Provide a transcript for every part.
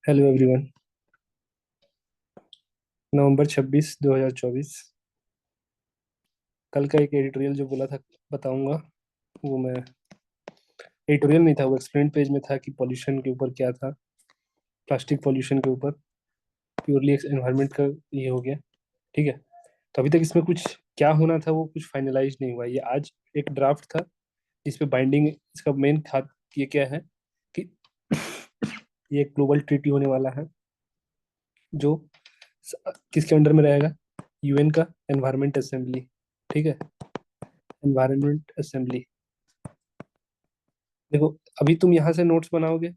Hello everyone. नवंबर 26, 2024। कल का एक एडिटोरियल जो बोला था बताऊंगा। वो मैं एडिटोरियल नहीं था, वो एक्सप्लेन पेज में था कि पॉल्यूशन के ऊपर क्या था। प्लास्टिक पॉल्यूशन के ऊपर प्योरली एनवायरनमेंट का ये हो गया। ठीक है। तो अभी तक इसमें कुछ क्या होना था वो कुछ फाइनलाइज नहीं हुआ। ये आज एक ड्राफ्ट था जिस पे बाइंडिंग इसका मेन था। ये क्या है कि ये एक ग्लोबल ट्रीटी होने वाला है जो किसके अंडर में रहेगा। यूएन का एनवायरनमेंट असेंबली। ठीक है। Environment assembly. देखो, अभी तुम यहाँ से नोट्स बनाओगे,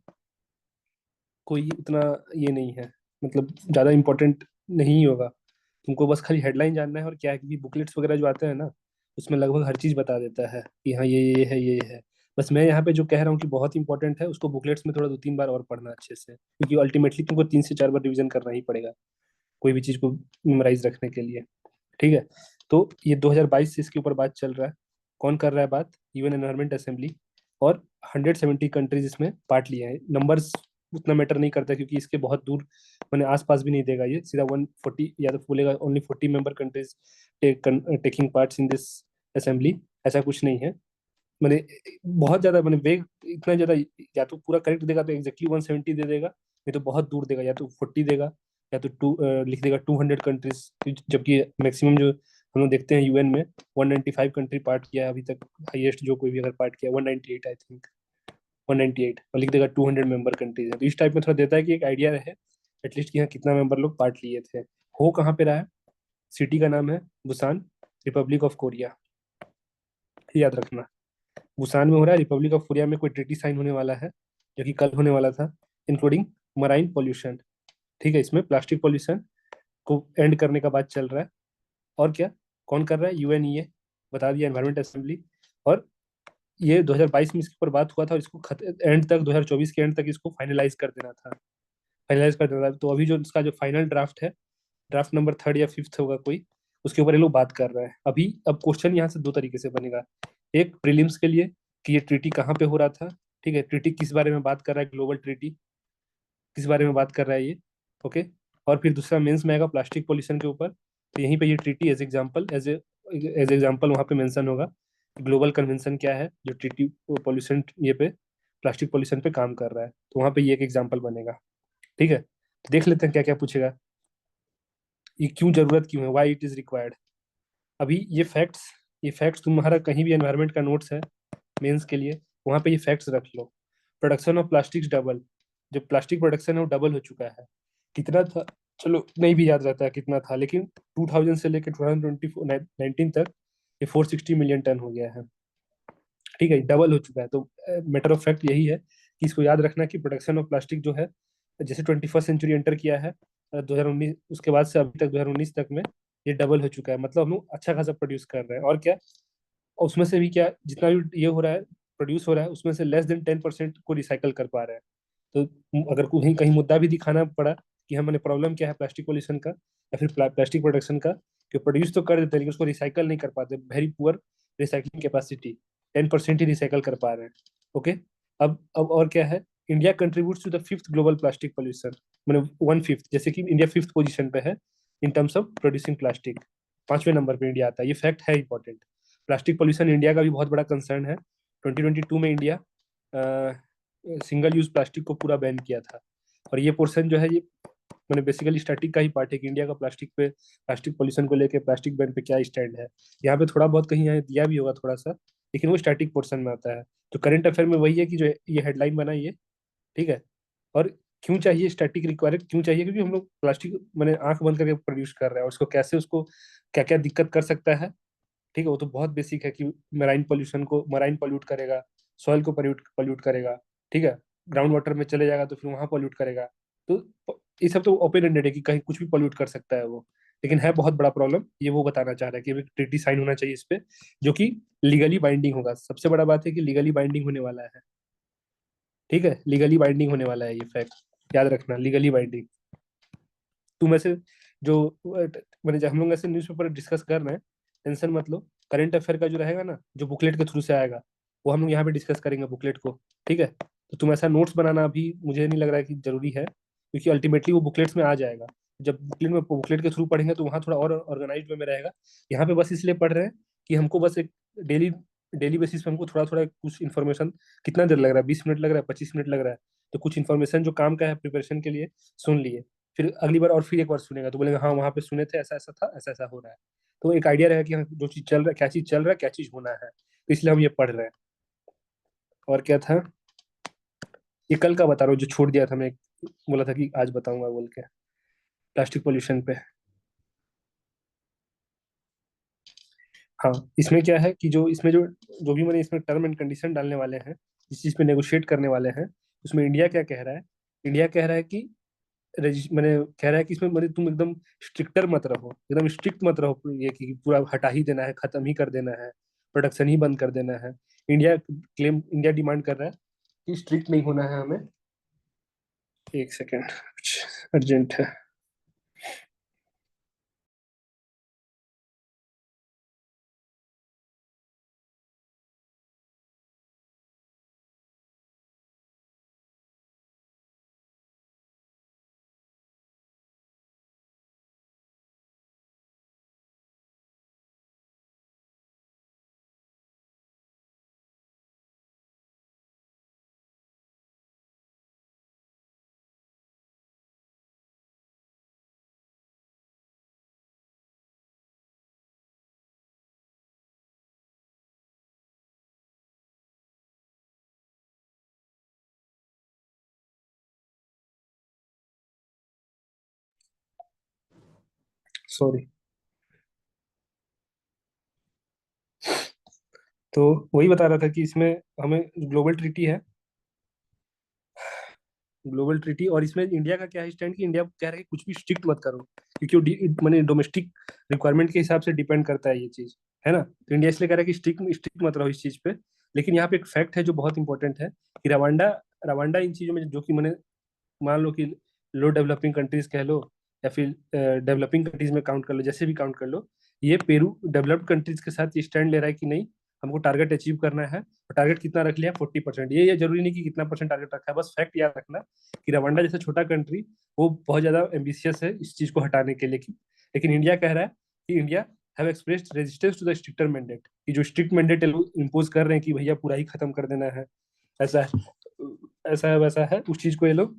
कोई उतना ये नहीं है, मतलब ज़्यादा इम्पोर्टेंट नहीं होगा। तुमको बस खाली हेडलाइन जानना है। और क्या है कि बुकलेट्स वगैरह जो आते हैं ना, उसमें लगभग हर चीज़ बता देता है कि हाँ ये है ये है। बस मैं यहाँ पे जो कह रहा हूँ कि बहुत इंपॉर्टेंट है, उसको बुकलेट्स में थोड़ा 2-3 बार और पढ़ना अच्छे से, क्योंकि अल्टीमेटली तुमको 3 से 4 बार रिवीजन करना ही पड़ेगा कोई भी चीज़ को मेमोराइज रखने के लिए। ठीक है। तो ये 2022 से इसके ऊपर बात चल रहा है। कौन कर रहा है बात? UN environment assembly. और 170 कंट्रीज इसमें पार्ट लिए हैं। नंबर्स उतना मैटर नहीं करता, क्योंकि इसके बहुत दूर मैंने आसपास भी नहीं देगा। ये सीधा 140 या तो बोलेगा only 40 member countries taking parts in this assembly. ऐसा कुछ नहीं है। मैंने बहुत ज्यादा मैंने वेग इतना ज्यादा, या तो पूरा करेक्ट देगा तो एग्जैक्टली 170 दे देगा, नहीं तो बहुत दूर देगा, या तो 40 देगा, या तो लिख देगा 200 कंट्रीज। जबकि मैक्सिमम जो हम लोग देखते हैं यूएन में 195 कंट्री पार्ट किया है अभी तक। हाईएस्ट जो कोई भी अगर पार्ट किया 198 आई थिंक। 198 और लिख देगा 200 मेंबर कंट्रीज है। तो इस टाइप में थोड़ा देता है कि एक आइडिया रहे एटलीस्ट कि हाँ कितना मेंबर लोग पार्ट लिए थे। हो कहाँ पे रहा है? सिटी का नाम है बुसान, रिपब्लिक ऑफ कोरिया। याद रखना। बुसान में हो रहा है। रिपब्लिक ऑफ कोरिया में कोई ट्रीटी साइन होने वाला है जो कि कल होने वाला था, इंक्लूडिंग मराइन पॉल्यूशन। ठीक है। इसमें प्लास्टिक पॉल्यूशन को एंड करने का बात चल रहा है। और क्या? कौन कर रहा है? यूएनईए। बता दिया, एनवायरमेंट असेंबली। और ये 2022 में इसके ऊपर बात हुआ था, और इसको एंड तक 2024 के एंड तक इसको फाइनलाइज कर देना था। फाइनलाइज कर देना था। तो अभी जो इसका जो फाइनल ड्राफ्ट है, ड्राफ्ट नंबर 3rd या 5th होगा कोई, उसके ऊपर ये लोग बात कर रहे हैं अभी। अब क्वेश्चन यहाँ से दो तरीके से बनेगा। एक प्रीलिम्स के लिए कि ये ट्रीटी कहाँ पे हो रहा था। ठीक है। ट्रीटी किस बारे में बात कर रहा है, ग्लोबल ट्रीटी किस बारे में बात कर रहा है ये। ओके। और फिर दूसरा मेंस में आएगा प्लास्टिक पॉल्यूशन के ऊपर। तो यहीं पे ये ट्रीटी एज एग्जाम्पल वहाँ पे मेंशन होगा। ग्लोबल कन्वेंशन क्या है जो ट्रीटी पॉल्यूशन ये पे प्लास्टिक पॉल्यूशन पे काम कर रहा है, तो वहाँ पे ये एक एग्जाम्पल बनेगा। ठीक है। तो देख लेते हैं क्या क्या पूछेगा। ये क्यों जरूरत क्यों है, वाई इट इज रिक्वायर्ड। अभी ये फैक्ट्स तुम्हारा कहीं भी एनवायरनमेंट का नोट्स है मेंस के लिए, वहां पे ये फैक्ट्स रख लो। Production of plastics double. जो प्लास्टिक प्रोडक्शन है वो डबल हो चुका है। कितना था? चलो नहीं भी याद रहता है कितना था, लेकिन 2000 से लेकर 2019 तक ये 460 मिलियन टन हो गया है। ठीक है। डबल हो चुका है। तो मैटर ऑफ फैक्ट यही है कि इसको याद रखना कि प्रोडक्शन ऑफ प्लास्टिक जो है, जैसे 21st सेंचुरी एंटर किया है 2019, उसके बाद से अभी तक 2019 तक में ये डबल हो चुका है। मतलब हम लोग अच्छा खासा प्रोड्यूस कर रहे हैं। और क्या? और उसमें से भी क्या, जितना भी ये हो रहा है, प्रोड्यूस हो रहा है, उसमें से लेस देन 10% को रिसाइकल कर पा रहे हैं। तो अगर कहीं कहीं मुद्दा भी दिखाना पड़ा कि हमारे प्रॉब्लम क्या है प्लास्टिक पोल्यूशन का या फिर प्लास्टिक प्रोडक्शन का, कि प्रोड्यूस तो कर देते हैं लेकिन उसको रिसाइकल नहीं कर पाते, वेरी पुअर रिसाइकलिंग कैपेसिटी। 10% ही रिसाइकल कर पा रहे हैं। ओके। अब और क्या है? India contributes to the 5th global plastic pollution. मैंने 1/5, जैसे कि इंडिया 5th पोजीशन पे है in terms of producing plastic. 5वें नंबर पे इंडिया आता है। ये फैक्ट है इंपॉर्टेंट। प्लास्टिक पोल्यूशन इंडिया का भी बहुत बड़ा कंसर्न है। 2022 में इंडिया सिंगल यूज प्लास्टिक को पूरा बैन किया था। और ये पोर्शन जो है, ये मैंने बेसिकली स्टैटिक का ही पार्ट है कि इंडिया का प्लास्टिक पोल्यूशन को लेके प्लास्टिक बैन पे क्या स्टैंड है। यहाँ पे थोड़ा बहुत कहीं यहाँ दिया भी होगा थोड़ा सा, लेकिन वो स्टैटिक पोर्शन में आता है। तो करंट अफेयर में वही है कि जो ये हेडलाइन बना ये। ठीक है। और क्यों चाहिए स्टैटिक रिक्वायरमेंट, क्यों चाहिए? क्योंकि हम लोग प्लास्टिक मैंने आंख बंद करके प्रोड्यूस कर रहे हैं, और उसको कैसे, उसको क्या क्या दिक्कत कर सकता है। ठीक है। वो तो बहुत बेसिक है कि मराइन पॉल्यूट करेगा, सॉइल को पॉल्यूट पॉल्यूट करेगा। ठीक है। ग्राउंड वाटर में चले जाएगा तो फिर वहां पॉल्यूट करेगा। तो ये सब तो ओपन एंडेड है कि कहीं कुछ भी पॉल्यूट कर सकता है वो। लेकिन है बहुत बड़ा प्रॉब्लम, ये वो बताना चाह रहा है कि ट्रीटी साइन होना चाहिए इस पे, जो कि लीगली बाइंडिंग होगा। सबसे बड़ा बात है कि लीगली बाइंडिंग होने वाला है। ठीक है। लीगली बाइंडिंग होने वाला है, ये फैक्ट याद रखना, लीगली बाइंडिंग। तुम ऐसे जो मैंने जब हम लोग ऐसे न्यूज़पेपर डिस्कस कर रहे हैं, टेंशन मत लो। करंट अफेयर का जो रहेगा ना, जो बुकलेट के थ्रू से आएगा, वो हम लोग यहाँ पे डिस्कस करेंगे बुकलेट को। ठीक है। तो तुम ऐसा नोट्स बनाना अभी मुझे नहीं लग रहा है कि जरूरी है। क्योंकि अल्टीमेटली वो बुकलेट्स में आ जाएगा। जब बुकलेट के थ्रू पढ़ेंगे तो वहाँ थोड़ा और ऑर्गेनाइज वे में रहेगा। यहाँ पे बस इसलिए पढ़ रहे हैं कि हमको बस एक डेली डेली बेसिस पे हमको थोड़ा थोड़ा कुछ इन्फॉर्मेशन, कितना देर लग रहा है, 20 मिनट लग रहा है, 25 मिनट लग रहा है, तो कुछ इन्फॉर्मेशन जो काम का है प्रिपरेशन के लिए सुन लिए। फिर अगली बार और फिर एक बार सुनेगा तो बोलेगा हाँ वहाँ पे सुने थे, ऐसा ऐसा था, ऐसा ऐसा हो रहा है। तो एक आइडिया रहेगा कि हाँ जो चीज चल रहा है, क्या चीज चल रहा है, क्या चीज होना है, तो इसलिए हम ये पढ़ रहे हैं। और क्या था, ये कल का बता रहा हूँ जो छोड़ दिया था मैं, बोला था कि आज बताऊंगा बोल के, प्लास्टिक पोल्यूशन पे। हाँ, इसमें क्या है कि जो इसमें जो जो भी मैंने इसमें टर्म एंड कंडीशन डालने वाले हैं, जिस चीज पे नेगोशिएट करने वाले हैं, उसमें इंडिया क्या कह रहा है। इंडिया कह रहा है कि मैंने कह रहा है कि इसमें मैंने तुम एकदम स्ट्रिक्टर मत रहो, एकदम स्ट्रिक्ट मत रहो, ये कि पूरा हटा ही देना है, खत्म ही कर देना है, प्रोडक्शन ही बंद कर देना है। इंडिया डिमांड कर रहा है कि स्ट्रिक्ट नहीं होना है हमें। एक सेकेंड, कुछ अर्जेंट है। सॉरी। तो वही बता रहा था कि इसमें हमें ग्लोबल ट्रीटी है, ग्लोबल ट्रीटी, और इसमें इंडिया का क्या है स्टैंड, कि इंडिया कह रहा है कि कुछ भी स्ट्रिक्ट मत करो, क्योंकि मैंने डोमेस्टिक रिक्वायरमेंट के हिसाब से डिपेंड करता है ये चीज, है ना। तो इंडिया इसलिए कह रहा है कि स्ट्रिक्ट स्ट्रिक्ट मत रहो इस चीज पे। लेकिन यहाँ पे एक फैक्ट है जो बहुत इंपॉर्टेंट है, कि रवांडा रवांडा इन चीजों में जो कि मैंने, मान लो कि लो डेवलपिंग कंट्रीज कह लो, या फिर डेवलपिंग कंट्रीज में काउंट कर लो, जैसे भी काउंट कर लो, ये पेरू डेवलप्ड कंट्रीज के साथ ये स्टैंड ले रहा है कि नहीं, हमको टारगेट अचीव करना है। और टारगेट कितना रख लिया, 40%। ये जरूरी नहीं कि कितना परसेंट टारगेट रखा है, बस फैक्ट याद रखना कि रवांडा जैसा छोटा कंट्री वो बहुत ज्यादा एम्बिशियस है इस चीज को हटाने के लिए। लेकिन इंडिया कह रहा है कि India have expressed resistance to the stricter mandate, कि जो स्ट्रिक्ट मैंडेट इम्पोज कर रहे हैं कि भैया पूरा ही खत्म कर देना है, ऐसा है, ऐसा है, वैसा है, उस चीज को ये लोग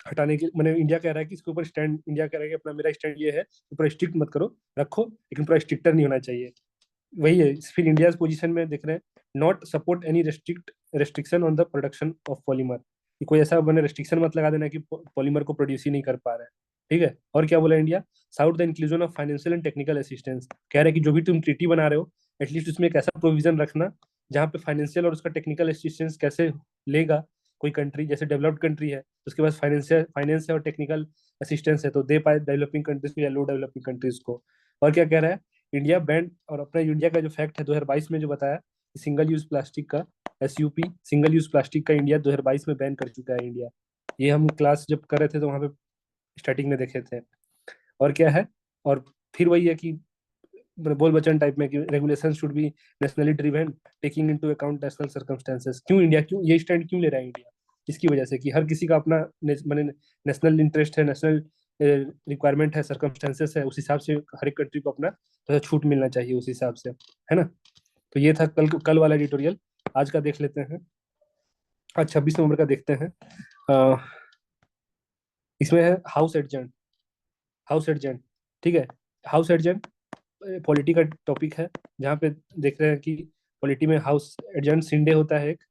हटाने के, मैंने इंडिया कह रहा है कि इसके ऊपर स्टैंड, इंडिया कह रहा है कि अपना मेरा स्टैंड ये है कि पूरा स्ट्रिक्ट मत करो, रखो, लेकिन पूरा स्ट्रिक्टर नहीं होना चाहिए। वही है फिर इंडिया पोजीशन में देख रहे हैं, not support any restriction on the production of polymer, कि कोई ऐसा मैंने रेस्ट्रिक्शन मत लगा देना कि पॉलीमर को प्रोड्यूस ही नहीं कर पा रहे हैं। ठीक है, और क्या बोला India, south the inclusion of financial and technical assistance, कह रहे हैं कि जो भी तुम ट्रीटी बना रहे हो, एटलीस्ट उसमें एक ऐसा प्रोविजन रखना जहाँ पे फाइनेंशियल और उसका टेक्निकल असिस्टेंस कैसे लेगा कोई कंट्री, जैसे डेवलप्ड कंट्री है तो उसके पास फाइनेंस है और टेक्निकल असिस्टेंस है, तो दे पाए डेवलपिंग कंट्रीज को या लो डेवलपिंग कंट्रीज को। और क्या कह रहा है इंडिया बैंड, और अपना इंडिया का जो फैक्ट है 2022 में जो बताया, सिंगल यूज प्लास्टिक का, एसयूपी सिंगल यूज प्लास्टिक का इंडिया 2022 में बैन कर चुका है इंडिया। ये हम क्लास जब कर रहे थे तो वहां पे स्टार्टिंग में देखे थे। और क्या है, और फिर वही है कि बोल बचन टाइप में कि regulation should be nationally driven, taking into account national circumstances. क्यों इंडिया, क्यों ये स्टैंड क्यों ले रहा है इंडिया, इसकी वजह से कि हर किसी का अपना मैंने नेशनल इंटरेस्ट है, नेशनल रिक्वायरमेंट है, सर्कमस्टेंसेस है, उस हिसाब से हर एक कंट्री को अपना थोड़ा छूट मिलना चाहिए उस हिसाब से, है ना। तो ये था कल वाला एडिटोरियल। आज का देख लेते हैं, आज 26 नवंबर का देखते हैं। अ, इसमें है हाउस एडजर्न, हाउस एडजर्न, ठीक है। हाउस एडजर्न पॉलिटी का टॉपिक है, जहाँ पे देख रहे हैं कि पॉलिटी में हाउस एडजर्न सिंडे होता है एक,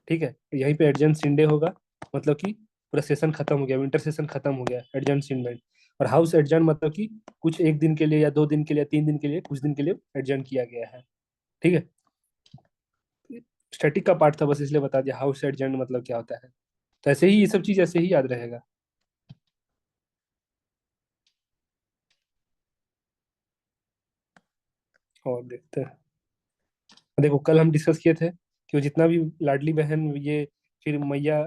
ठीक है, यहीं पे एडजर्न सिंडे होगा, मतलब कि पूरा सेशन खत्म हो गया, विंटर सेशन खत्म हो गया, एडजर्न सिंडे। और हाउस एडजर्न मतलब कि कुछ एक दिन के लिए या 2 दिन के लिए या 3 दिन के लिए, कुछ दिन के लिए एडजर्न किया गया है, ठीक है। स्टैटिक का पार्ट था बस इसलिए बता दिया हाउस एडजर्न मतलब क्या होता है। तो ऐसे ही ये सब चीज ऐसे ही याद रहेगा। और देखते हैं, देखो कल हम डिस्कस किए थे कि वो जितना भी लाडली बहन ये, फिर मैया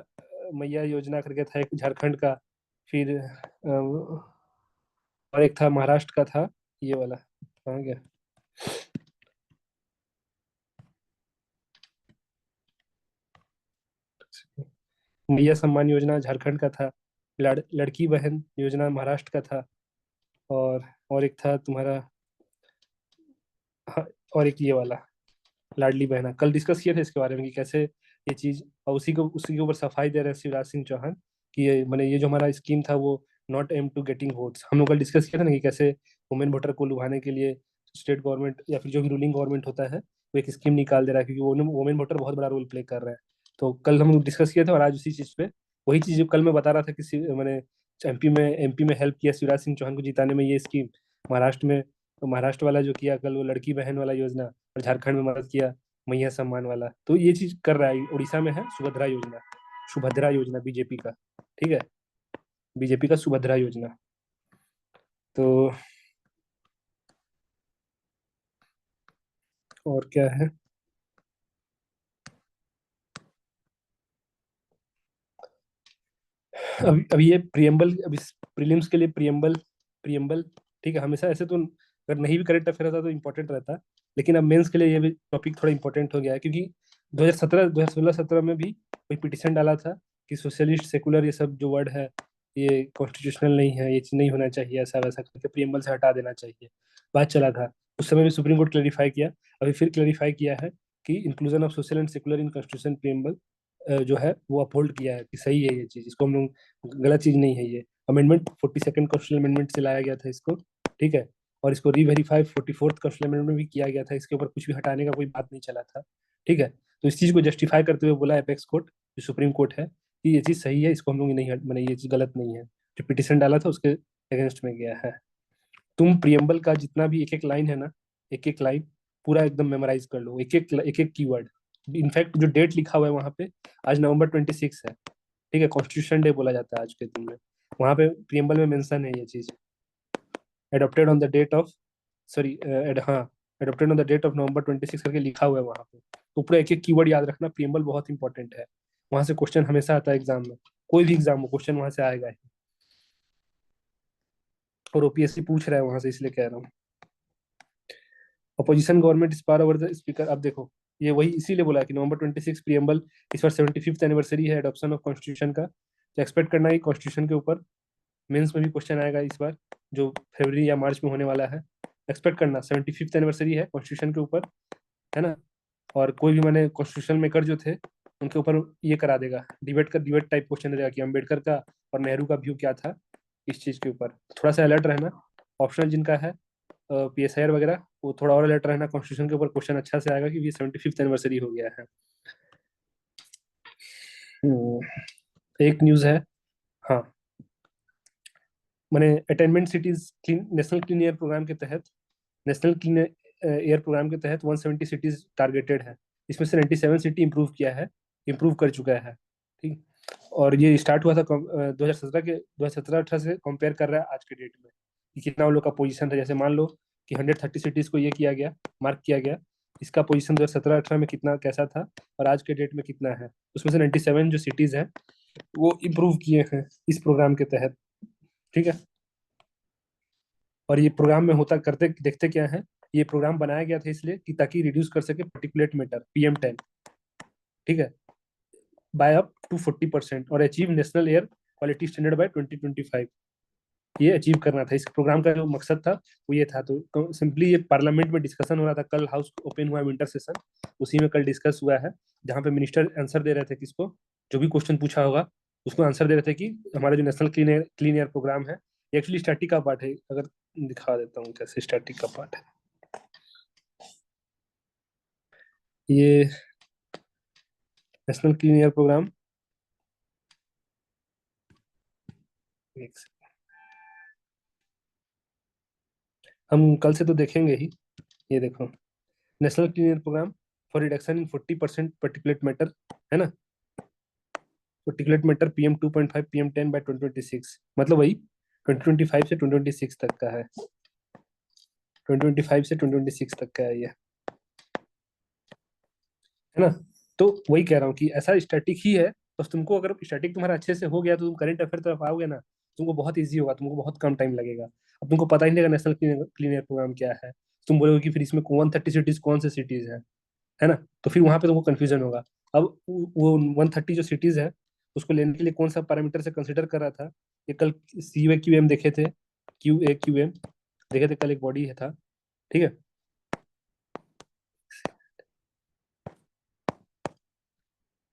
मैया योजना करके था एक झारखंड का, फिर और एक था महाराष्ट्र का था, ये वाला कहाँ गया, मैया सम्मान योजना झारखंड का था। लड़की बहन योजना महाराष्ट्र का था। और एक था तुम्हारा, हाँ, और एक ये वाला लाडली बहना। कल डिस्कस किए थे इसके बारे में कि कैसे ये चीज, और उसी के ऊपर सफाई दे रहे हैं शिवराज सिंह चौहान कि ये मैंने ये जो हमारा स्कीम था वो not aim to getting votes. हम लोग कल डिस्कस किया था ना कि कैसे वुमेन वोटर को लुभाने के लिए स्टेट गवर्नमेंट या फिर जो भी रूलिंग गवर्नमेंट होता है वो एक स्कीम निकाल दे रहा है, क्योंकि वो वुमेन वोटर बहुत बड़ा रोल प्ले कर रहा है। तो कल हम लोग डिस्कस किए थे, और आज उसी चीज पे, वही चीज जो कल मैं बता रहा था कि मैंने एमपी में हेल्प किया शिवराज सिंह चौहान को जिताने में ये स्कीम। महाराष्ट्र में, तो महाराष्ट्र वाला जो किया कल वो लड़की बहन वाला योजना, और झारखंड में मदद किया मैया सम्मान वाला। तो ये चीज कर रहा है। उड़ीसा में है सुभद्रा योजना, सुभद्रा योजना बीजेपी का, ठीक है, बीजेपी का सुभद्रा योजना। तो और क्या है, अभी ये प्रियम्बल, अभी प्रीलिम्स के लिए प्रियम्बल, प्रियम्बल, ठीक है। हमेशा ऐसे तो अगर नहीं भी करेंट अफेयर रहता तो इम्पोर्टेंट रहता, लेकिन अब मेंस के लिए ये भी टॉपिक थोड़ा इम्पोर्टेंट हो गया है, क्योंकि 2017 2016-17 में भी कोई पिटिशन डाला था कि सोशलिस्ट सेकुलर ये सब जो वर्ड है ये कॉन्स्टिट्यूशनल नहीं है, ये चीज नहीं होना चाहिए, ऐसा वैसा करके प्रियम्बल से हटा देना चाहिए। बात चला था, उस समय भी सुप्रीम कोर्ट क्लेरिफाई किया, अभी फिर क्लेरिफाई किया है कि inclusion of social and secular in constitution preamble जो है वो अपहोल्ड किया है कि सही है ये चीज, इसको हम लोग, गलत चीज नहीं है ये। अमेंडमेंट 42nd कॉन्स्टिट्यूशन अमेंडमेंट से लाया गया था इसको, ठीक है। और इसको रीवेरीफाई 44th कॉन्स्टिट्यूशन अमेंडमेंट में भी किया गया था, इसके ऊपर कुछ भी हटाने का कोई बात नहीं चला था, ठीक है। तो इस चीज को जस्टिफाई करते हुए बोला एपेक्स कोर्ट, जो सुप्रीम कोर्ट है, कि ये चीज सही है, इसको हम लोग नहीं मैंने ये चीज गलत नहीं है, जो पिटिशन डाला था उसके अगेंस्ट में गया है। तुम प्रियम्बल का जितना भी एक एक लाइन है ना, एक एक लाइन पूरा एकदम मेमोराइज कर लो, एक एक कीवर्ड। इनफैक्ट जो डेट लिखा हुआ है वहां पे, आज November 26 है, ठीक है, कॉन्स्टिट्यूशन डे बोला जाता है आज के दिन में। वहां पे प्रियम्बल में मेंशन है ये चीज, adopted on the date of, sorry, हाँ, adopted on the date of November 26 करके लिखा हुआ है वहां पे। तो पूरा एक एक कीवर्ड याद रखना, प्रियम्बल बहुत इंपॉर्टेंट है, वहां से क्वेश्चन हमेशा आता है एग्जाम में, कोई भी एग्जाम हो क्वेश्चन वहां से आएगा ही। और ओपीएससी पूछ रहा है वहां से, इसलिए कह रहा हूँ। Opposition government is power over the speaker. अब देखो, ये वही इसीलिए बोला कि November 26 प्रियम्बल, इस बार 75th एनिवर्सरी है एडॉप्शन ऑफ कॉन्स्टिट्यूशन का, तो एक्सपेक्ट करना है कॉन्स्टिट्यूशन के ऊपर मेंस में भी क्वेश्चन आएगा इस बार, जो फरवरी या मार्च में होने वाला है। एक्सपेक्ट करना, 75th एनिवर्सरी है कॉन्स्टिट्यूशन के ऊपर, है ना। और कोई भी मैंने कॉन्स्टिट्यूशन मेकर जो थे उनके ऊपर ये करा देगा, डिबेट टाइप क्वेश्चन देगा कि अम्बेडकर का और नेहरू का व्यू क्या था इस चीज के ऊपर। थोड़ा सा अलर्ट रहना। ऑप्शनल जिनका है पीएसआईआर वगैरह, वो थोड़ा और अलर्ट रहना, कॉन्स्टिट्यूशन के ऊपर क्वेश्चन अच्छा से आएगा, क्योंकि ये 75th एनिवर्सरी हो गया है। एक न्यूज है, हाँ, मैंने attainment cities national clean air program के तहत, नेशनल क्लीन एयर प्रोग्राम के तहत 170 सिटीज टारगेटेड है, इसमें से 97 सिटी इंप्रूव किया है, इंप्रूव कर चुका है, ठीक। और ये स्टार्ट हुआ था 2017-18 से कंपेयर कर रहा है आज के डेट में कि कितना उन लोग का पोजीशन था। जैसे मान लो कि 130 सिटीज को ये किया गया, मार्क किया गया, इसका पोजीशन 2017-18 में कितना कैसा था और आज के डेट में कितना है, उसमें से 97 जो सिटीज हैं वो इम्प्रूव किए हैं इस प्रोग्राम के तहत, ठीक है। और ये प्रोग्राम में होता करते देखते क्या है, ये प्रोग्राम बनाया गया था इसलिए कि ताकि रिड्यूस कर सके पार्टिकुलेट मैटर PM10, ठीक है, बाय अप टू 40%, और achieve national air quality standard by 2025। ये अचीव करना था इस प्रोग्राम का, जो मकसद था वो ये था। तो सिंपली ये पार्लियामेंट में डिस्कशन हो रहा था, कल हाउस ओपन हुआ विंटर सेशन, उसी में कल डिस्कस हुआ है, जहाँ पे मिनिस्टर आंसर दे रहे थे किसको, जो भी क्वेश्चन पूछा होगा उसको आंसर दे रहे थे कि हमारा जो नेशनल क्लीन एयर प्रोग्राम है, ये एक्चुअली स्टैटिक का पार्ट है। अगर दिखा देता हूँ कैसे स्टैटिक का पार्ट है ये, नेशनल क्लीन एयर प्रोग्राम, एक सेकंड, हम कल से तो देखेंगे ही। ये देखो, national clean air program for reduction in 40% particulate matter, है ना, particulate matter PM2.5 PM10 bye 2026, मतलब वही 2025 से 2026 तक का है, 2025 से 2026 तक का है ये, है ना। तो वही कह रहा हूँ कि ऐसा स्टैटिक ही है, बस तुमको अगर स्टैटिक तुम्हारा अच्छे से हो गया तो तुम करंट अफेयर तरफ आओगे ना, तुमको बहुत ईजी होगा, तुमको बहुत कम टाइम लगेगा। अब तुमको पता ही नहीं लगेगा नेशनल क्लीन एयर प्रोग्राम क्या है, तुम बोलोगे कि फिर इसमें 130 सिटीज कौन से सिटीज है ना, तो फिर वहां पे तुमको कंफ्यूजन होगा। अब वो 130 जो सिटीज है उसको लेने के लिए कौन सा पैरामीटर से कंसिडर कर रहा था। ये कल सी ए क्यू एम देखे थे, QA QM देखे थे कल, एक बॉडी है था, ठीक है।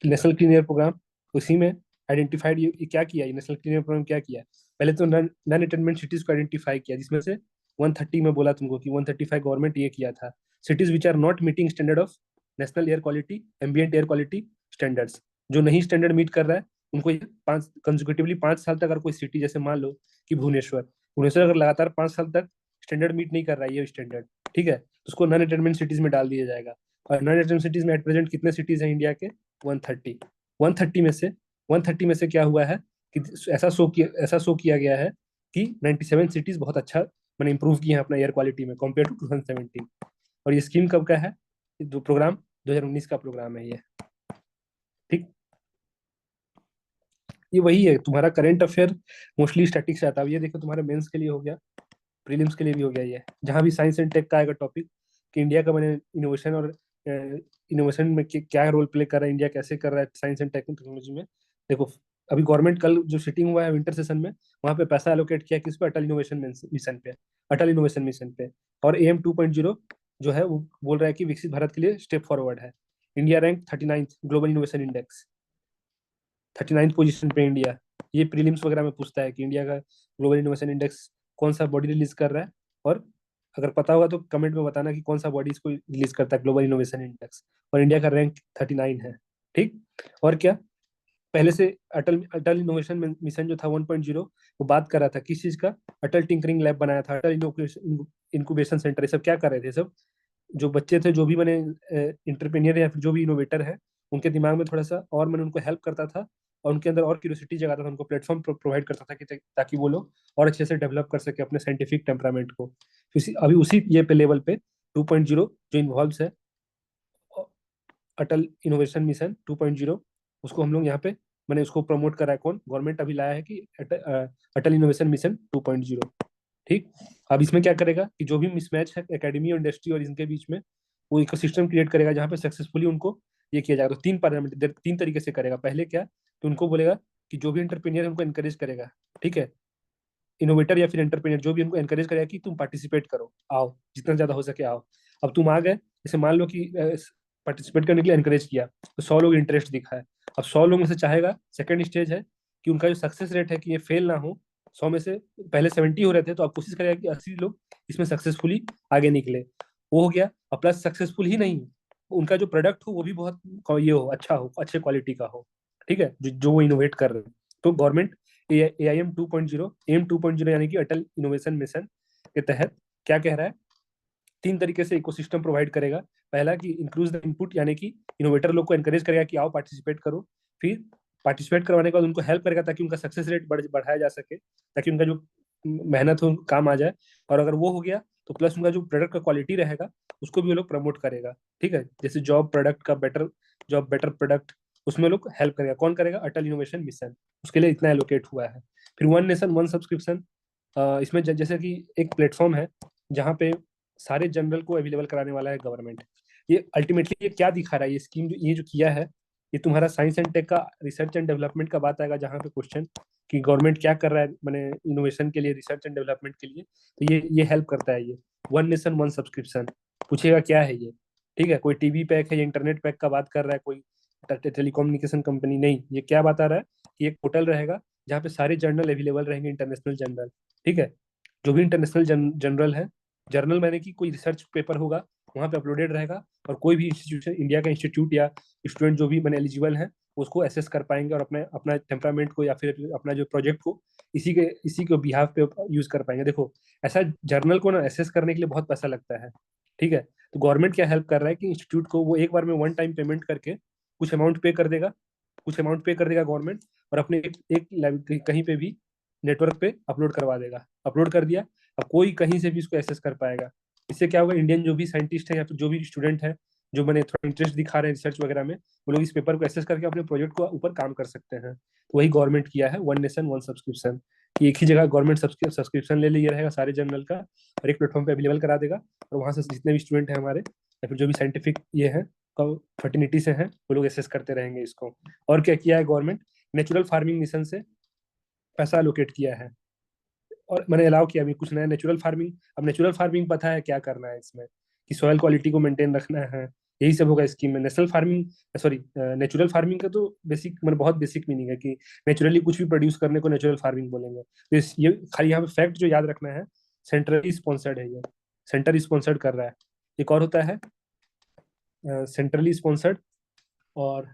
नेशनल क्लीन एयर प्रोग्राम, उसी में आइडेंटिफाइड, ये क्या किया, ये नेशनल क्लीन एयर प्रोग्राम क्या किया। पहले तो नन नन अटेनमेंट सिटीज को आइडेंटिफाई किया, जिसमें से 130 में बोला तुमको कि 135 गवर्नमेंट ये किया था। Cities which are not meeting standard of national air quality, ambient air quality standards, जो नहीं स्टैंडर्ड मीट कर रहा है उनको ये 5 साल तक, अगर कोई सिटी जैसे मान लो कि भुवनेश्वर, भुवनेश्वर अगर लगातार 5 साल तक स्टैंडर्ड मीट नहीं कर रहा है ये स्टैंडर्ड, ठीक है, तो उसको नन अटेनमेंट सिटीज में डाल दिया जाएगा। और नन अटेनमेंट सिटीज में एट प्रेजेंट कितने सिटीज हैं इंडिया के, 130। 130 में से 130 में से क्या हुआ है कि ऐसा शो किया गया है कि 97 सिटीज बहुत अच्छा मैंने इंप्रूव किए हैं अपना एयर क्वालिटी में कंपेयर टू 2017। और ये स्कीम कब का है, जो प्रोग्राम 2019 का प्रोग्राम है ये, ठीक। ये वही है तुम्हारा करंट अफेयर, मोस्टली स्टैटिक्स आता है। अब ये देखो तुम्हारे मेंस के लिए हो गया, प्रीलिम्स के लिए भी हो गया, ये जहाँ भी साइंस एंड टेक का आएगा टॉपिक कि इंडिया का मैंने इनोवेशन और इनोवेशन में क्या रोल प्ले कर रहा है, इंडिया कैसे कर रहा है साइंस एंड टेक्नोलॉजी में। देखो अभी गवर्नमेंट कल जो सिटिंग हुआ है विंटर सेशन में, वहाँ पे पैसा एलोकेट किया किस पे, अटल इनोवेशन मिशन पे, अटल इनोवेशन मिशन पे। और AM 2.0 जो है वो बोल रहा है कि विकसित भारत के लिए स्टेप फॉरवर्ड है। India rank 39 global innovation index, 39 position पे इंडिया। ये प्रीलिम्स वगैरह में पूछता है कि इंडिया का ग्लोबल इनोवेशन इंडेक्स कौन सा बॉडी रिलीज कर रहा है, और अगर पता होगा तो कमेंट में बताना कि कौन सा बॉडी इसको रिलीज करता है ग्लोबल इनोवेशन इंडेक्स। और इंडिया का रैंक 39 है, ठीक। और क्या, पहले से अटल अटल इनोवेशन मिशन जो था 1.0, वो बात कर रहा था किस चीज का, अटल टिंकरिंग लैब बनाया था, अटल इंक्यूबेशन सेंटर, ये सब क्या कर रहे थे सब, जो बच्चे थे जो भी मैंने इंटरप्रेन्योर या फिर जो भी इनोवेटर है, उनके दिमाग में थोड़ा सा और मैंने उनको हेल्प करता था, और उनके अंदर और क्यूरियोसिटी जगाता था, उनको प्लेटफॉर्म प्रोवाइड करता था कि ताकि वो लोग और अच्छे से डेवलप कर सके अपने साइंटिफिक टेम्परामेंट को। अभी उसी ये पे लेवल पे 2.0 जो इन्वॉल्व है अटल इनोवेशन मिशन 2.0, उसको हम लोग यहाँ पे मैंने उसको प्रमोट करा है, कौन, गवर्नमेंट अभी लाया है कि अटल इनोवेशन मिशन 2.0, ठीक। अब इसमें क्या करेगा कि जो भी मिसमैच है एकेडमी और इंडस्ट्री और इनके बीच में, वो इकोसिस्टम क्रिएट करेगा जहाँ पे सक्सेसफुली उनको ये किया जाएगा। तो तीन पैरामीटर, तीन तरीके से करेगा। पहले क्या, तो उनको बोलेगा कि जो भी एंटरप्रेन्योर है उनको एनकरेज करेगा, ठीक है, इनोवेटर या फिर एंटरप्रेन्योर जो भी, उनको एनकरेज करेगा कि तुम पार्टिसिपेट करो, आओ जितना ज्यादा हो सके आओ। अब तुम आ गए, जैसे मान लो कि पार्टिसिपेट करने के लिए एनकरेज किया, तो 100 लोग इंटरेस्ट दिखाए। अब 100 लोग में से चाहेगा, सेकंड स्टेज है कि उनका जो सक्सेस रेट है कि ये फेल ना हो, 100 में से पहले 70 हो रहे थे, तो आप कोशिश करेगा कि 80 लोग इसमें सक्सेसफुली आगे निकले, वो हो गया। और प्लस सक्सेसफुल ही नहीं, उनका जो प्रोडक्ट हो वो भी बहुत ये हो, अच्छा हो, अच्छे क्वालिटी का हो, ठीक है, जो वो इनोवेट कर रहे हैं। तो गवर्नमेंट AM 2.0 यानी कि अटल इनोवेशन मिशन के तहत क्या कह रहा है, तीन तरीके से इकोसिस्टम प्रोवाइड करेगा। पहला कि इंक्लूज द इनपुट, यानी कि इनोवेटर लोग को एनकरेज करेगा कि आओ पार्टिसिपेट करो। फिर पार्टिसिपेट करवाने के बाद उनको हेल्प करेगा ताकि उनका सक्सेस रेट बढ़ाया जा सके, ताकि उनका जो मेहनत हो काम आ जाए। और अगर वो हो गया तो प्लस उनका जो प्रोडक्ट का क्वालिटी रहेगा उसको भी वो लोग प्रमोट करेगा, ठीक है, जैसे जॉब प्रोडक्ट का बेटर, जॉब बेटर प्रोडक्ट, उसमें लोग हेल्प करेगा। कौन करेगा, अटल इनोवेशन मिशन, उसके लिए इतना एलोकेट हुआ है। फिर वन नेशन वन सब्सक्रिप्शन, इसमें जैसे कि एक प्लेटफॉर्म है जहाँ पे सारे जनरल को अवेलेबल कराने वाला है गवर्नमेंट। ये अल्टीमेटली ये क्या दिखा रहा है, ये स्कीम जो ये जो किया है, ये तुम्हारा साइंस एंड टेक का रिसर्च एंड डेवलपमेंट का बात आएगा, जहाँ पे क्वेश्चन कि गवर्नमेंट क्या कर रहा है मैंने इनोवेशन के लिए, रिसर्च एंड डेवलपमेंट के लिए, तो ये हेल्प करता है। ये वन नेशन वन सब्सक्रिप्शन पूछेगा क्या है ये, ठीक है, कोई टीवी पैक है या इंटरनेट पैक का बात कर रहा है कोई टेलीकॉम्युनिकेशन कंपनी, नहीं, ये क्या बता रहा है कि एक पोर्टल रहेगा जहाँ पे सारे जर्नल अवेलेबल रहेंगे, इंटरनेशनल जर्नल, ठीक है, जो भी इंटरनेशनल जर्नल है, जर्नल मैंने कि कोई रिसर्च पेपर होगा वहाँ पे अपलोडेड रहेगा, और कोई भी इंस्टीट्यूशन, इंडिया का इंस्टीट्यूट या स्टूडेंट जो भी मैंने एलिजिबल है, उसको एसेस कर पाएंगे और अपने अपना टेम्परामेंट को या फिर अपना जो प्रोजेक्ट को इसी के बिहाफ पे यूज कर पाएंगे। देखो ऐसा जर्नल को ना एसेस करने के लिए बहुत पैसा लगता है, ठीक है, तो गवर्नमेंट क्या हेल्प कर रहा है कि इंस्टीट्यूट को वो एक बार में वन टाइम पेमेंट करके कुछ अमाउंट पे कर देगा, कुछ अमाउंट पे कर देगा गवर्नमेंट, और अपने कहीं पे भी नेटवर्क पे अपलोड करवा देगा, अपलोड कर दिया, अब कोई कहीं से भी इसको एक्सेस कर पाएगा। इससे क्या होगा, इंडियन जो भी साइंटिस्ट है या फिर जो भी स्टूडेंट है जो मैंने थोड़ा इंटरेस्ट दिखा रहे हैं रिसर्च वगैरह में, वो लोग इस पेपर को एक्सेस करके अपने प्रोजेक्ट को ऊपर काम कर सकते हैं। तो वही गवर्नमेंट किया है वन नेशन वन सब्सक्रिप्शन, कि एक ही जगह गवर्नमेंट सब्सक्रिप्शन ले लिए रहेगा सारे जर्नल का, और एक प्लेटफॉर्म पे अवेलेबल करा देगा, और वहाँ से जितने भी स्टूडेंट हैं हमारे या फिर जो भी साइंटिफिक ये है फर्टिनिटी से हैं, वो लोग एक्सेस करते रहेंगे इसको। और क्या किया है गवर्नमेंट, नेचुरल फार्मिंग मिशन से पैसा एलोकेट किया है, और मैंने अलाउ किया अभी कुछ नया नेचुरल फार्मिंग। अब नेचुरल फार्मिंग पता है क्या करना है इसमें, कि सॉइल क्वालिटी को मेंटेन रखना है, यही सब होगा स्कीम में। National farming, sorry, natural farming का तो बेसिक, मतलब बहुत बेसिक मीनिंग है कि नेचुरली कुछ भी प्रोड्यूस करने को नेचुरल फार्मिंग बोलेंगे। तो ये खाली यहाँ पे फैक्ट जो याद रखना है, सेंट्रली स्पॉन्सर्ड है ये, सेंटर स्पॉन्सर्ड कर रहा है। एक और होता है सेंट्रली स्पॉन्सर्ड, और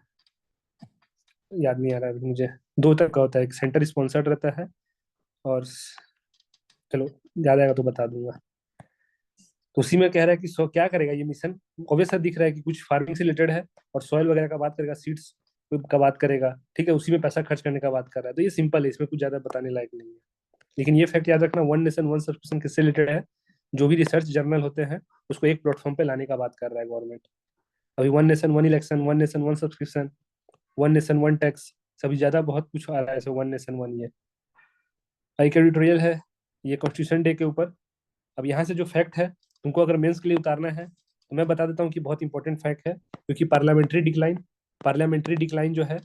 याद नहीं आ रहा है अभी मुझे। दो तरह का होता है, एक सेंटर स्पॉन्सर्ड रहता है, और चलो याद आएगा तो बता दूंगा। तो उसी में कह रहा है कि सो क्या करेगा ये मिशन। ऑब्वियस दिख रहा है कि कुछ फार्मिंग से रिलेटेड है, और सॉइल वगैरह का बात करेगा, सीड्स का बात करेगा, ठीक है, उसी में पैसा खर्च करने का बात कर रहा है। तो ये सिंपल है, इसमें कुछ ज्यादा बताने लायक नहीं है। लेकिन ये फैक्ट याद रखना, वन नेशन वन सब्सक्रिप्शन किससे रिलेटेड है, जो भी रिसर्च जर्नल होते हैं उसको एक प्लेटफॉर्म पे लाने का बात कर रहा है गवर्नमेंट। अभी one nation one election, one nation one subscription, one nation one tax, सभी ज्यादा बहुत कुछ आ रहा है, वन नेशन वन ये। आई का एडिटोरियल है ये कॉन्स्टिट्यूशन डे के ऊपर। अब यहाँ से जो फैक्ट है तुमको अगर मेंस के लिए उतारना है तो मैं बता देता हूँ कि बहुत इंपॉर्टेंट फैक्ट है, क्योंकि पार्लियामेंट्री डिक्लाइन जो है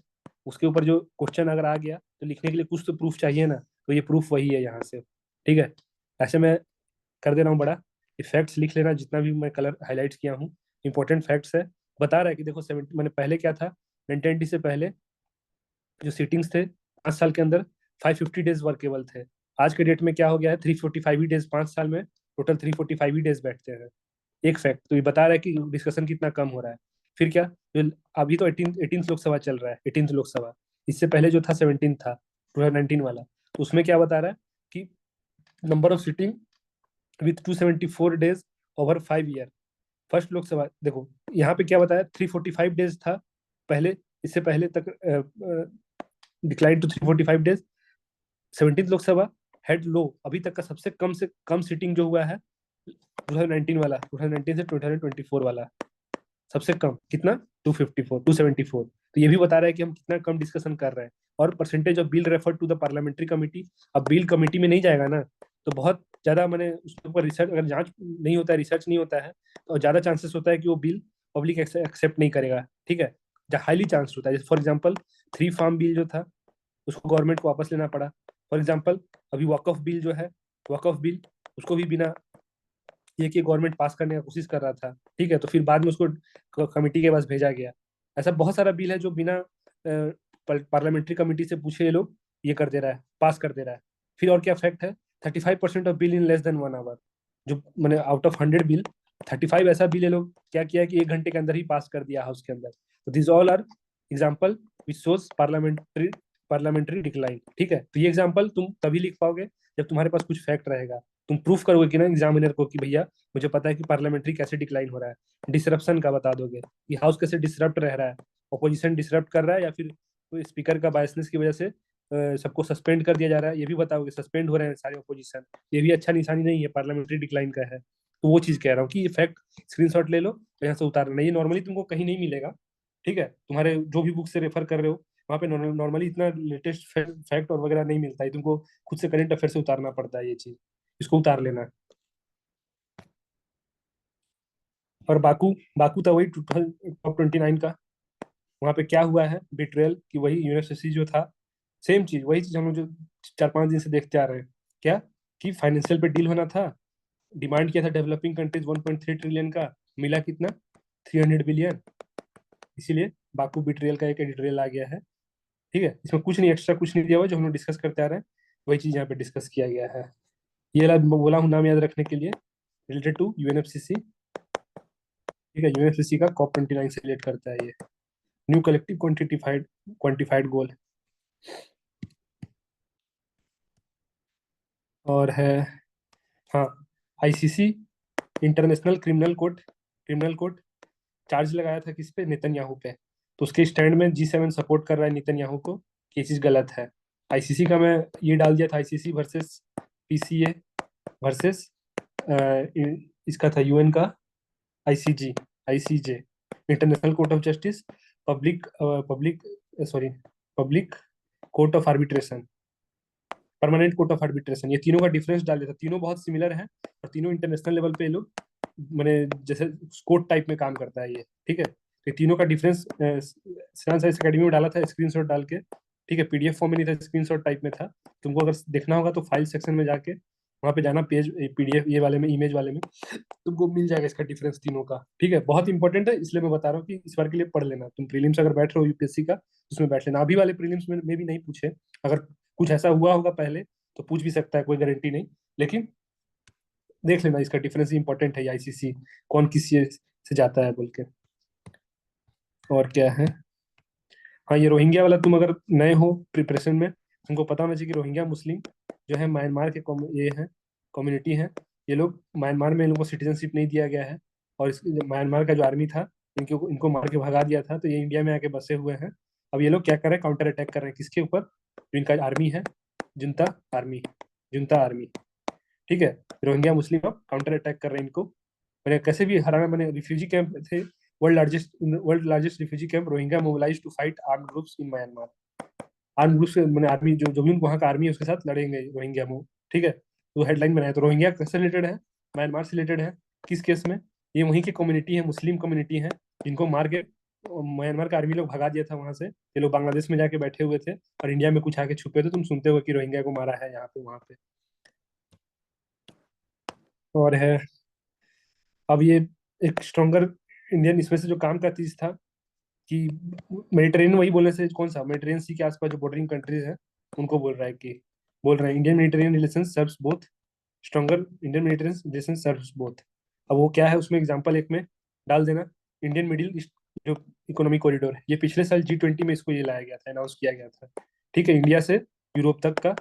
उसके ऊपर जो क्वेश्चन अगर आ गया तो लिखने के लिए कुछ तो प्रूफ चाहिए ना, तो ये प्रूफ वही है यहाँ से, ठीक है। ऐसे मैं कर दे रहा हूँ बड़ा, ये फैक्ट्स लिख लेना जितना भी मैं कलर हाईलाइट किया हूँ, इंपॉर्टेंट फैक्ट्स है। बता रहा है कि देखो 70, मैंने पहले क्या था, 1990 से पहले जो सीटिंग्स थे 5 साल के अंदर 550 डेज वर्केबल थे। आज के डेट में क्या हो गया है, 345 ही डेज, 5 साल में टोटल 345 ही डेज बैठते हैं। एक फैक्ट तो ये बता रहा है कि डिस्कशन कितना कम हो रहा है। फिर क्या, जो अभी तो 18th लोकसभा चल रहा है, 18th लोकसभा, इससे पहले जो था 17 था, 2019 वाला, तो उसमें क्या बता रहा है कि number of sitting with 274 days over 5 year. First Lok Sabha देखो यहाँ पे क्या बताया, 345 डेज था पहले, इससे पहले तक decline to 345 days. 17th Lok Sabha हेड लो, अभी तक का सबसे कम से कम सीटिंग जो हुआ है 2019 वाला, 2019 से 2024 वाला सबसे कम कितना, 254, 274। तो ये भी बता रहा है कि हम कितना कम डिस्कशन कर रहे हैं। और percentage of bill refer to the parliamentary committee, अब बिल कमिटी में नहीं जाएगा ना, तो बहुत ज्यादा मैंने उसके ऊपर रिसर्च, अगर जांच नहीं होता है, रिसर्च नहीं होता है, तो ज्यादा चांसेस होता है कि वो बिल पब्लिक एक्सेप्ट नहीं करेगा, ठीक है। हाईली चांस होता है, जैसे फॉर एग्जाम्पल 3 फार्म बिल जो था उसको गवर्नमेंट को वापस लेना पड़ा। फॉर एग्जाम्पल अभी वकफ बिल जो है, वकफ बिल उसको भी बिना ये कि गवर्नमेंट पास करने का कोशिश कर रहा था, ठीक है, तो फिर बाद में उसको कमेटी के पास भेजा गया। ऐसा बहुत सारा बिल है जो बिना पार्लियामेंट्री कमेटी से पूछे ये लोग ये कर दे रहा है, पास कर दे रहा है। फिर और क्या फैक्ट है, 35% of bill in less than 1 hour, जो मैंने आउट ऑफ 100 बिल 35 ऐसा बिल ये लोग क्या किया है कि 1 घंटे के अंदर ही पास कर दिया हाउस के अंदर। तो this all are example which shows parliamentary parliamentary decline, ठीक है। तो ये एग्जाम्पल तुम तभी लिख पाओगे जब तुम्हारे पास कुछ फैक्ट रहेगा। तुम प्रूफ करोगे कि ना एग्जामिनर को कि भैया मुझे पता है कि पार्लियामेंट्री कैसे डिक्लाइन हो रहा है, डिसरप्शन का बता दोगे कि हाउस कैसे डिसरप्ट रह रहा है, ऑपोजिशन डिसरप्ट कर रहा है, या फिर कोई स्पीकर का बायसनेस की वजह से सबको सस्पेंड कर दिया जा रहा है, ये भी बताओगे, सस्पेंड हो रहे हैं सारे ऑपोजिशन, ये भी अच्छा निशानी नहीं है, पार्लियामेंट्री डिक्लाइन का है। तो वो चीज कह रहा हूँ कि ये फैक्ट स्क्रीनशॉट ले लो और यहाँ से उतारना, ये नॉर्मली तुमको कहीं नहीं मिलेगा, ठीक है, तुम्हारे जो भी बुक से रेफर कर रहे हो वहाँ पे नॉर्मली इतना लेटेस्ट फैक्ट और वगैरह नहीं मिलता है, तुमको खुद से करंट अफेयर से उतारना पड़ता है ये चीज, इसको उतार लेना। और बाकू, बाकू था वही टॉप 29 का। वहाँ पे क्या हुआ है बिट्रेयल, कि वही यूएसएससी जो था, सेम चीज, वही चीज हम लोग जो 4-5 दिन से देखते आ रहे हैं, क्या कि फाइनेंशियल पे डील होना था, डिमांड किया था डेवलपिंग कंट्रीज 1.3 ट्रिलियन का, मिला कितना, 300 बिलियन। इसीलिए बाकू बिट्रेयल का एक एडिटोरियल आ गया है, ठीक है। इसमें कुछ नहीं एक्स्ट्रा, कुछ नहीं दिया हुआ, जो हम लोग डिस्कस करते आ रहे हैं वही चीज यहाँ पे डिस्कस किया गया है। ये बोला हूँ नाम याद रखने के लिए, रिलेटेड टू यूएनएफसीसी, ठीक है। यूएनएफसीसी का COP29 से रिलेट करता है ये, न्यू कलेक्टिव क्वांटिफाइड गोल। और है, हाँ, ICC, international criminal court charge लगाया था किस पे, नेतन्याहू पे। तो उसके स्टैंड में G7 सपोर्ट कर रहा है नेतन्याहू को कि ये चीज गलत है। आईसीसी का मैं ये डाल दिया था, आईसीसी वर्सेस पीसीए वर्सेस इसका था यूएन का ICG, ICJ, international court of justice, public public sorry public court of arbitration, permanent court of arbitration. ये तीनों का डिफरेंस डाल दिया था, तीनों बहुत सिमिलर है और तीनों इंटरनेशनल लेवल पे ये लोग मैंने जैसे कोर्ट टाइप में काम करता है ये, ठीक है। तो ये तीनों का डिफरेंस साइंस एकेडमी में डाला था स्क्रीनशॉट डाल के, ठीक है, पीडीएफ फॉर्म में नहीं था, स्क्रीनशॉट टाइप में था। तुमको अगर देखना होगा तो फाइल सेक्शन में जाके वहाँ पे जाना, पेज पीडीएफ ये वाले में, इमेज वाले में, तुमको मिल जाएगा इसका डिफरेंस तीनों का। ठीक है, बहुत इंपॉर्टेंट है, इसलिए मैं बता रहा हूँ कि इस बार के लिए पढ़ लेना। तुम प्रीलिम्स अगर बैठ रहे हो यूपीएससी का, तो उसमें बैठ लेना। अभी वाले प्रीलिम्स में भी नहीं पूछे, अगर कुछ ऐसा हुआ होगा पहले तो पूछ भी सकता है, कोई गारंटी नहीं, लेकिन देख लेना, इसका डिफरेंस इंपॉर्टेंट है, आईसीसी कौन किस से जाता है बोल के। और क्या है, हाँ ये रोहिंग्या वाला, तुम अगर नए हो प्रिपरेशन में, तुमको पता होना चाहिए कि रोहिंग्या मुस्लिम जो है म्यांमार के ये है, कम्युनिटी है। ये लोग म्यांमार में, इन लोगों को सिटीजनशिप नहीं दिया गया है, और इस म्यांमार का जो आर्मी था, इनको इनको मार के भगा दिया था, तो ये इंडिया में आके बसे हुए हैं। अब ये लोग क्या कर रहे हैं, काउंटर अटैक कर रहे हैं किसके ऊपर, जो इनका आर्मी है, जुनता आर्मी, जुनता आर्मी। ठीक है, रोहिंग्या मुस्लिम अब काउंटर अटैक कर रहे हैं इनको। मैंने कैसे भी हराना, मैंने रिफ्यूजी कैंप थे, world largest refugee camp, Rohingya mobilise to fight arm groups in Myanmar. Arm groups मैंने आर्मी जो जो भी वहाँ का आर्मी है उसके साथ लड़ेंगे रोहिंग्या में। ठीक है, तो हेडलाइन बनाया, तो रोहिंग्या कैसे रिलेटेड है, म्यांमार से रिलेटेड है। किस केस में, ये वहीं की कम्युनिटी है, मुस्लिम कम्युनिटी है, जिनको मार के म्यांमार का आर्मी लोग भगा दिया था वहां से। ये लोग बांग्लादेश में जाके बैठे हुए थे और इंडिया में कुछ आके छुपे थे, तुम सुनते हो कि रोहिंग्या को मारा है यहाँ पे वहां पे। और है, अब ये एक स्ट्रॉन्गर इंडियन इसमें से जो काम का चीज था कि मेडिटेरेनियन, वही बोलने से, कौन सा मेडिटेरेनियन सी के आसपास जो बॉर्डरिंग कंट्रीज हैं उनको बोल रहा है कि, बोल रहे हैं Indian Mediterranean relation serves both stronger, Indian Mediterranean relation serves both. अब वो क्या है, उसमें एग्जांपल एक में डाल देना, इंडियन मिडिल ईस्ट जो इकोनॉमिक कॉरिडोर है, ये पिछले साल G20 में इसको ये लाया गया था, अनाउंस किया गया था। ठीक है, इंडिया से यूरोप तक का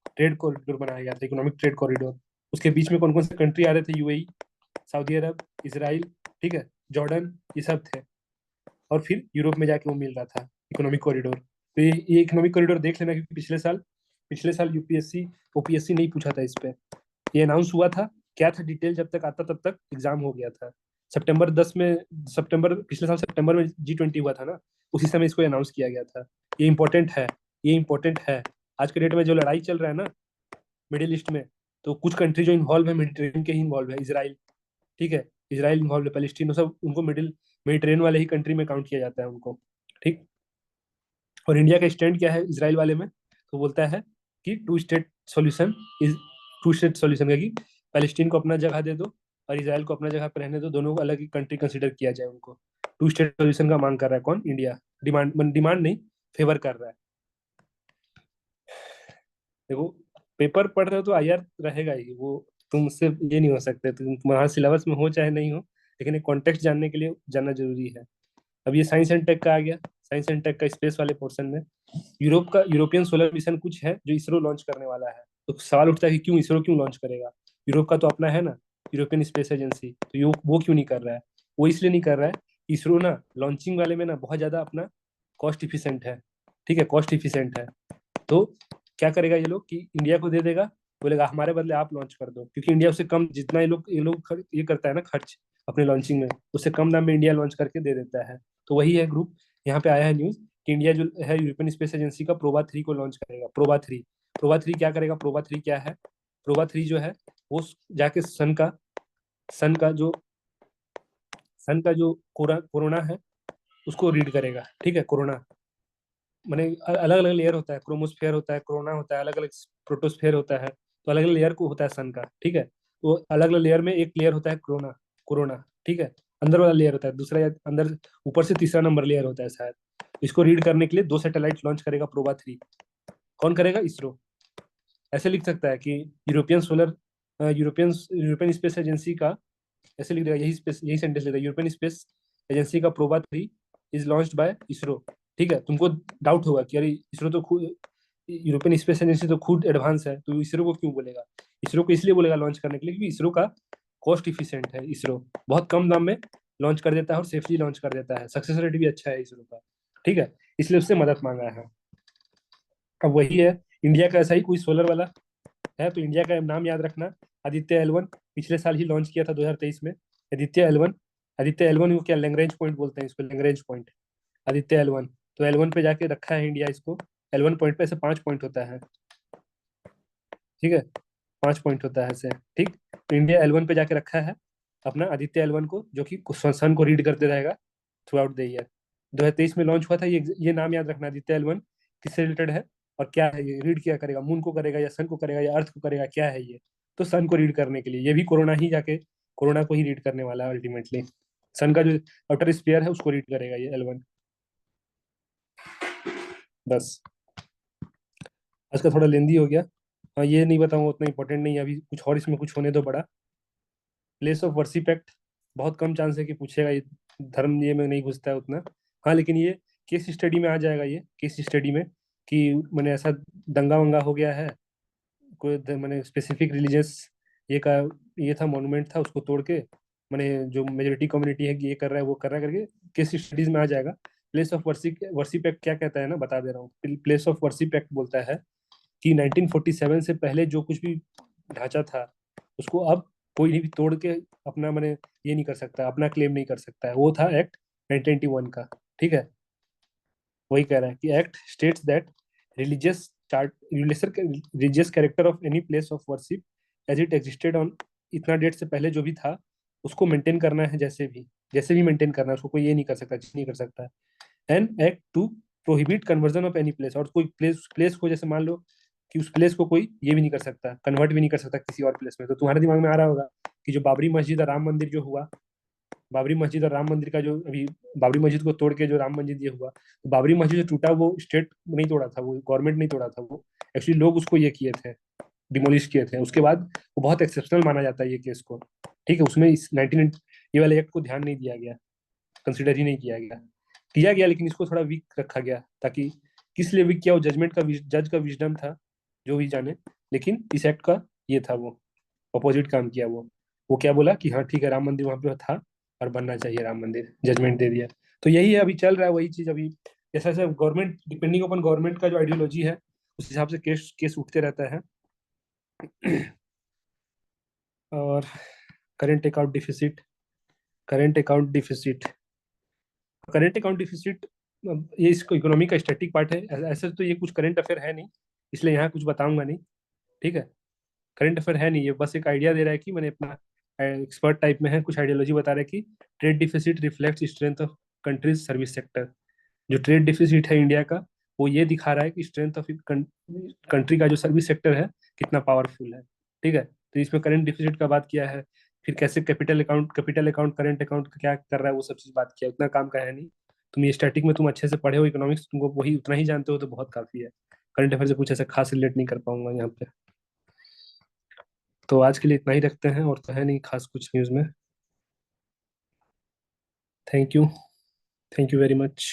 ट्रेड कॉरिडोर बनाया गया था, इकोनॉमिक ट्रेड कॉरिडोर। उसके बीच में कौन कौन से कंट्री आ रहे थे, यूएई, सऊदी अरब, इसराइल, ठीक है, जॉर्डन, ये सब थे। और फिर यूरोप में जाके वो मिल रहा था इकोनॉमिक कॉरिडोर। तो ये इकोनॉमिक कॉरिडोर देख लेना, क्योंकि पिछले साल यूपीएससी ओपीएससी नहीं पूछा था इस पे। ये अनाउंस हुआ था, क्या था डिटेल जब तक आता तब तक एग्जाम हो गया था। सितंबर 10 में, सितंबर पिछले साल सितंबर में G20 हुआ था ना, उसी समय इसको अनाउंस किया गया था। ये इंपॉर्टेंट है, ये इंपॉर्टेंट है। आज के डेट में जो लड़ाई चल रहा है ना मिडिल ईस्ट में, तो कुछ कंट्री जो इन्वॉल्व है मेडिटेरेनियन के ही इन्वॉल्व है, इसराइल, ठीक है, इसराइल इन्वॉल्व है, पैलेस्टीन, वो सब उनको मेडिटेरेनियन वाले ही कंट्री में काउंट किया जाता है उनको। ठीक, और इंडिया का स्टैंड क्या है इसराइल वाले में, तो बोलता है कि two state solution is, two state solution है कि पैलेस्टीन को अपना जगह दे दो और इसराइल को अपना जगह पर रहने दो, दोनों को अलग ही कंट्री कंसिडर किया जाए उनको। टू स्टेट सॉल्यूशन का मांग कर रहा है कौन, इंडिया। डिमांड नहीं, फेवर कर रहा है। देखो, पेपर पढ़ रहे हो तो आईआर रहेगा ही वो, तुमसे ये नहीं हो सकते, तुम तुम्हारा सिलेबस में हो चाहे नहीं हो, लेकिन एक कॉन्टेक्स्ट जानने के लिए जानना जरूरी है। अब ये साइंस एंड टेक का आ गया, साइंस एंड टेक का स्पेस वाले पोर्शन में, यूरोपियन सोलर मिशन कुछ है जो इसरो लॉन्च करने वाला है। तो सवाल उठता है कि क्यों इसरो क्यों लॉन्च करेगा, यूरोप का तो अपना है ना, यूरोपियन स्पेस एजेंसी, तो वो क्यों नहीं कर रहा है। वो इसलिए नहीं कर रहा है, इसरो ना लॉन्चिंग वाले में ना बहुत ज्यादा अपना कॉस्ट इफिशिएंट है। ठीक है, कॉस्ट इफिशिएंट है। तो क्या करेगा ये लोग कि इंडिया को दे देगा, बोलेगा हमारे बदले आप लॉन्च कर दो, क्योंकि इंडिया उससे कम, जितना ये लोग ये करता है ना खर्च अपने लॉन्चिंग में, उससे कम दाम में इंडिया लॉन्च करके दे देता है। तो वही है ग्रुप, यहाँ पे आया है न्यूज कि इंडिया जो है यूरोपियन स्पेस एजेंसी का प्रोबा 3 को लॉन्च करेगा। प्रोबा 3 क्या करेगा, प्रोबा 3 क्या है, प्रोबा 3 जो है वो जाके सन का जो कोरोना है उसको रीड करेगा। ठीक है, कोरोना मैंने अलग अलग लेयर होता है, क्रोमोस्फेयर होता है, कोरोना होता है, अलग अलग प्रोटोस्फेयर होता है, तो अलग अलग लेयर को होता है सन का। ठीक है, तो अलग अलग लेयर में एक लेयर होता है कोरोना, कोरोना, ठीक है, अंदर वाला लेयर होता है दूसरा, या अंदर ऊपर से तीसरा नंबर लेयर होता है शायद। इसको रीड करने के लिए 2 सैटेलाइट लॉन्च करेगा प्रोबा 3। कौन करेगा, इसरो। ऐसे लिख सकता है कि यूरोपियन स्पेस एजेंसी का, ऐसे लिख देगा, यही सेंटेंस लेता है, यूरोपियन स्पेस एजेंसी का PROBA 3 is launched by ISRO. ठीक है, तुमको डाउट होगा कि अरे इसरो तो खुद, यूरोपियन स्पेस एजेंसी तो खुद एडवांस है, तो इसरो को क्यों बोलेगा। इसरो को इसलिए बोलेगा लॉन्च करने के लिए, क्योंकि इसरो का कॉस्ट इफिशिएंट है, इसरो बहुत कम दाम में लॉन्च कर देता है और सेफली लॉन्च कर देता है, सक्सेस रेट भी अच्छा है इसरो का। ठीक है, इसलिए उससे मदद मांगा है। अब वही है, इंडिया का ऐसा ही कोई सोलर वाला है, तो इंडिया का नाम याद रखना, आदित्य L1, पिछले साल ही लॉन्च किया था 2023 में, आदित्य L1। आदित्य L1 को क्या लैग्रेंज पॉइंट बोलते हैं इसको, लैग्रेंज पॉइंट, आदित्य L1। तो L1 पे जाके रखा है इंडिया इसको, L1 पॉइंट पे ऐसे 5 पॉइंट होता है। ठीक है, 5 पॉइंट होता है ऐसे। ठीक, तो इंडिया L1 पे जाके रखा है अपना आदित्य L1 को, जो कि सन को रीड करते रहेगा थ्रू आउट द ईयर। 2023 में लॉन्च हुआ था, ये नाम याद रखना, आदित्य L1 किससे रिलेटेड है और क्या है ये, रीड क्या करेगा, मून को करेगा या सन को करेगा या अर्थ को करेगा, क्या है ये। तो सन को रीड करने के लिए ये भी कोरोना ही जाके कोरोना को ही रीड करने वाला है अल्टीमेटली। सन का जो आउटर स्फीयर है उसको रीड करेगा ये L1। बस आज का थोड़ा लेंदी हो गया। हाँ ये नहीं बताऊंगा, उतना इंपॉर्टेंट नहीं है अभी, कुछ और इसमें कुछ होने दो बड़ा। प्लेस ऑफ वर्शिप एक्ट, बहुत कम चांस है कि पूछेगा ये, धर्म ये में नहीं घुसता है उतना। हाँ लेकिन ये केस स्टडी में आ जाएगा, ये केस स्टडी में कि मैंने ऐसा दंगा वंगा हो गया है, कोई मैंने स्पेसिफिक रिलीजियस ये का ये था मॉन्यूमेंट था, उसको तोड़ के मैंने जो मेजोरिटी कम्युनिटी है कि ये कर रहा है वो कर रहा है करके केस स्टडीज में आ जाएगा। Place of worship worship act क्या कहता है ना, बता दे रहा हूँ। प्लेस ऑफ वर्शिप एक्ट बोलता है कि 1947 से पहले जो कुछ भी ढांचा था उसको अब कोई भी तोड़ के अपना मैंने ये नहीं कर सकता, अपना क्लेम नहीं कर सकता है। वो था एक्ट 1991 का। ठीक है, वही कह रहा है कि act states that religious chart religious character of any place of worship as it existed on इतना डेट से पहले जो भी था उसको मेंटेन करना है, जैसे भी मेंटेन करना है उसको, कोई ये नहीं कर सकता, चीज नहीं कर सकता है। And act to prohibit conversion of any place, और कोई प्लेस को जैसे मान लो कि उस प्लेस को कोई ये भी नहीं कर सकता, कन्वर्ट भी नहीं कर सकता किसी और प्लेस में। तो तुम्हारे दिमाग में आ रहा होगा कि जो बाबरी मस्जिद और राम मंदिर जो हुआ, बाबरी मस्जिद और राम मंदिर का जो अभी बाबरी मस्जिद को तोड़ के जो राम मंदिर ये हुआ, तो बाबरी मस्जिद जो टूटा वो स्टेट नहीं तोड़ा था, वो गवर्नमेंट नहीं तोड़ा था, वो एक्चुअली लोग उसको ये किए थे, डिमोलिश किए थे। उसके बाद वो बहुत एक्सेप्शनल माना जाता है ये केस को। ठीक है, उसमें इस 19 ये वाले एक्ट को ध्यान नहीं दिया गया, कंसिडर ही नहीं किया गया, लेकिन इसको थोड़ा वीक रखा गया ताकि, किस लिए वीक किया, वो जजमेंट का जज का विजडम था, जो भी जाने। लेकिन इस एक्ट का ये था, वो अपोजिट काम किया। वो क्या बोला कि हाँ ठीक है राम मंदिर वहां पे था और बनना चाहिए राम मंदिर, जजमेंट दे दिया। तो यही है अभी चल रहा है वही चीज अभी। जैसा जैसा गवर्नमेंट, डिपेंडिंग अपन गवर्नमेंट का जो आइडियोलॉजी है उस हिसाब से केस केस उठते रहता है। और current account deficit, current account deficit current account deficit ये इसको इकोनॉमी का स्टैटिक पार्ट है। ऐसे तो ये कुछ करंट अफेयर है नहीं, इसलिए यहाँ कुछ बताऊंगा नहीं। ठीक है, करंट अफेयर है नहीं, ये बस एक आइडिया दे रहा है कि मैंने अपना एक्सपर्ट टाइप में है, कुछ आइडियोलॉजी बता रहा है कि trade deficit reflects strength of countries service sector. जो ट्रेड डिफिसिट है इंडिया का, वो ये दिखा रहा है कि स्ट्रेंथ ऑफ कंट्री का जो सर्विस सेक्टर है कितना पावरफुल है। ठीक है, तो इसमें करंट डिफिसिट का बात किया है, फिर कैसे कैपिटल अकाउंट करंट अकाउंट क्या कर रहा है वो सब चीज बात किया, उतना काम का है नहीं। तुम ये स्टैटिक में तुम अच्छे से पढ़े हो इकोनॉमिक्स, तुमको वही उतना ही जानते हो तो बहुत काफी है। करंट अफेयर से कुछ ऐसा खास रिलेट नहीं कर पाऊंगा यहाँ पे। तो आज के लिए इतना ही रखते हैं, और तो है नहीं खास कुछ न्यूज़ में। Thank you, thank you very much.